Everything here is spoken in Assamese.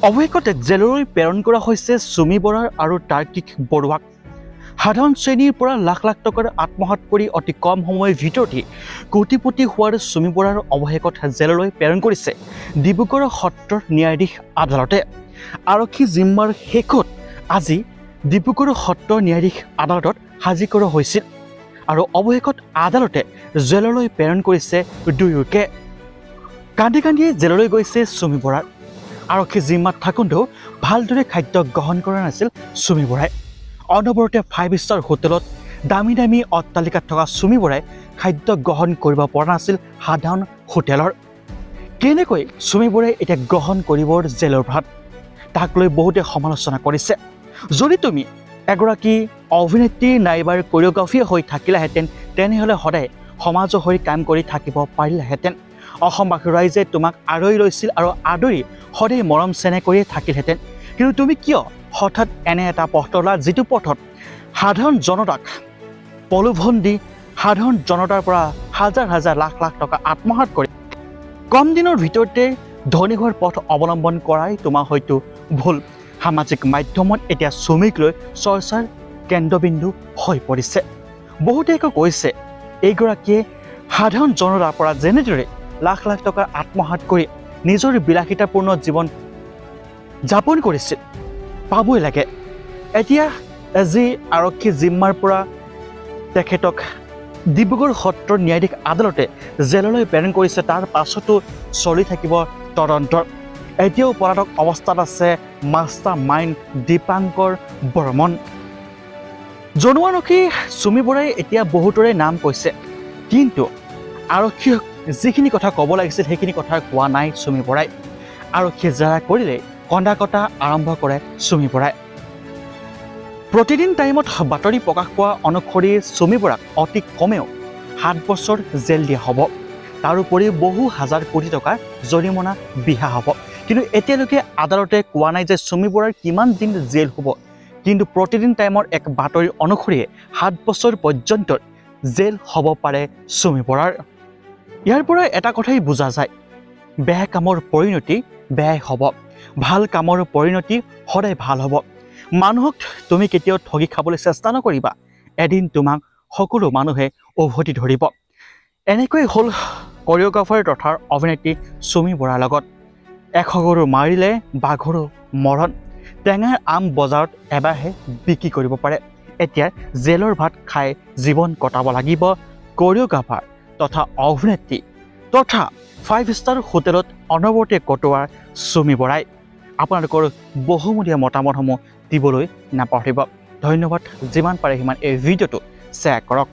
অৱশেষত জেললৈ প্ৰেৰণ কৰা হৈছে চুমি বৰাৰ আৰু তাৰ্কিক বৰুৱাক। সাধাৰণ শ্ৰেণীৰ পৰা লাখ লাখ টকাৰ আত্মসাৎ কৰি অতি কম সময়ৰ ভিতৰতে কোটিপতি হোৱাৰ চুমি বৰাৰ অৱশেষত জেললৈ প্ৰেৰণ কৰিছে ডিব্ৰুগড় সত্ৰৰ ন্যায়াধীশ আদালতে। আৰক্ষী জিম্মাৰ শেষত আজি ডিব্ৰুগড় সত্ৰৰ ন্যায়াধীশ আদালতত হাজিৰ কৰা হৈছিল আৰু অৱশেষত আদালতে জেললৈ প্ৰেৰণ কৰিছে দুয়োকে। কান্দি কান্দিয়ে জেললৈ গৈছে চুমি বৰাৰ। আৰক্ষী জিম্মাত থাকোঁতেও ভালদৰে খাদ্য গ্ৰহণ কৰা নাছিল চুমি বৰাই। অনবৰতে 5 ষ্টাৰ হোটেলত দামী দামী অট্টালিকাত থকা চুমি বৰাই খাদ্য গ্ৰহণ কৰিব পৰা নাছিল সাধাৰণ হোটেলৰ। কেনেকৈ চুমি বৰাই এতিয়া গ্ৰহণ কৰিব জেলৰ ভাত, তাক লৈ বহুতে সমালোচনা কৰিছে। যদি তুমি এগৰাকী অভিনেত্ৰী নাইবাৰ কোৰিঅ'গ্ৰাফী হৈ থাকিলাহেঁতেন তেনেহ'লে সদায় সমাজৰ হৈ কাম কৰি থাকিব পাৰিলাহেঁতেন। অসমবাসী ৰাইজে তোমাক আদৰি লৈছিল আৰু আদৰি সদায় মৰম চেনেহ কৰিয়ে থাকিলহেঁতেন। কিন্তু তুমি কিয় হঠাৎ এনে এটা পথ ল'লা যিটো পথত সাধাৰণ জনতাক প্ৰলোভন দি সাধাৰণ জনতাৰ পৰা হাজাৰ হাজাৰ লাখ লাখ টকা আত্মসাৎ কৰি কম দিনৰ ভিতৰতে ধনী হোৱাৰ পথ অৱলম্বন কৰাই তোমাৰ হয়তো ভুল। সামাজিক মাধ্যমত এতিয়া চুমিক লৈ চৰ্চাৰ কেন্দ্ৰবিন্দু হৈ পৰিছে। বহুতে কৈছে এইগৰাকীয়ে সাধাৰণ জনতাৰ পৰা যেনেদৰে লাখ লাখ টকা আত্মসাৎ কৰি নিজৰ বিলাসিতাপূৰ্ণ জীৱন যাপন কৰিছিল পাবই লাগে। এতিয়া যি আৰক্ষী জিম্মাৰ পৰা তেখেতক ডিব্ৰুগড় সত্ৰৰ ন্যায়াধীশ আদালতে জেললৈ প্ৰেৰণ কৰিছে, তাৰ পাছতো চলি থাকিব তদন্ত। এতিয়াও পলাতক অৱস্থাত আছে মাষ্টাৰ মাইণ্ড দীপাংকৰ বৰ্মন। জনোৱা অনুসৰি চুমি বৰাই এতিয়া বহুতৰে নাম কৈছে, কিন্তু আৰক্ষীক যিখিনি কথা ক'ব লাগিছিল সেইখিনি কথা কোৱা নাই চুমি বৰাই। আৰক্ষীয়ে জেৰা কৰিলে কন্দা কটা আৰম্ভ কৰে চুমি বৰাই। প্ৰতিদিন টাইমত বাতৰি প্ৰকাশ পোৱা অনুসৰি চুমি বৰাক অতি কমেও 7 বছৰ জেল দিয়া হ'ব। তাৰোপৰি বহু হাজাৰ কোটি টকাৰ জৰিমনা বিহা হ'ব। কিন্তু এতিয়ালৈকে আদালতে কোৱা নাই যে চুমি বৰাৰ কিমান দিন জেল হ'ব। কিন্তু প্ৰতিদিন টাইমৰ এক বাতৰি অনুসৰিয়ে 7 বছৰ পৰ্যন্ত জেল হ'ব পাৰে চুমি বৰাৰ। ইয়াৰ পৰা এটা কথাই বুজা যায়, বেয়া কামৰ পৰিণতি বেয়াই হ'ব, ভাল কামৰ পৰিণতি সদায় ভাল হ'ব। মানুহক তুমি কেতিয়াও ঠগি খাবলৈ চেষ্টা নকৰিবা, এদিন তোমাক সকলো মানুহে উভতি ধৰিব। এনেকৈ হ'ল কোৰিঅ'গ্ৰাফাৰ তথা অভিনেত্ৰী চুমি বৰাৰ লগত। এশগৰু মাৰিলে বাঘৰো মৰণ। টেঙাৰ আম বজাৰত এবাৰহে বিক্ৰী কৰিব পাৰে। এতিয়া জেলৰ ভাত খাই জীৱন কটাব লাগিব কোৰিঅ'গ্ৰাফাৰ তথা অভিনেত্ৰী তথা 5 ষ্টাৰ হোটেলত অনবৰতে কটোৱাৰ চুমি বৰাই। আপোনালোকৰ বহুমূলীয়া মতামতসমূহ দিবলৈ নাপাহৰিব। ধন্যবাদ। যিমান পাৰে সিমান এই ভিডিঅ'টো শ্বেয়াৰ কৰক।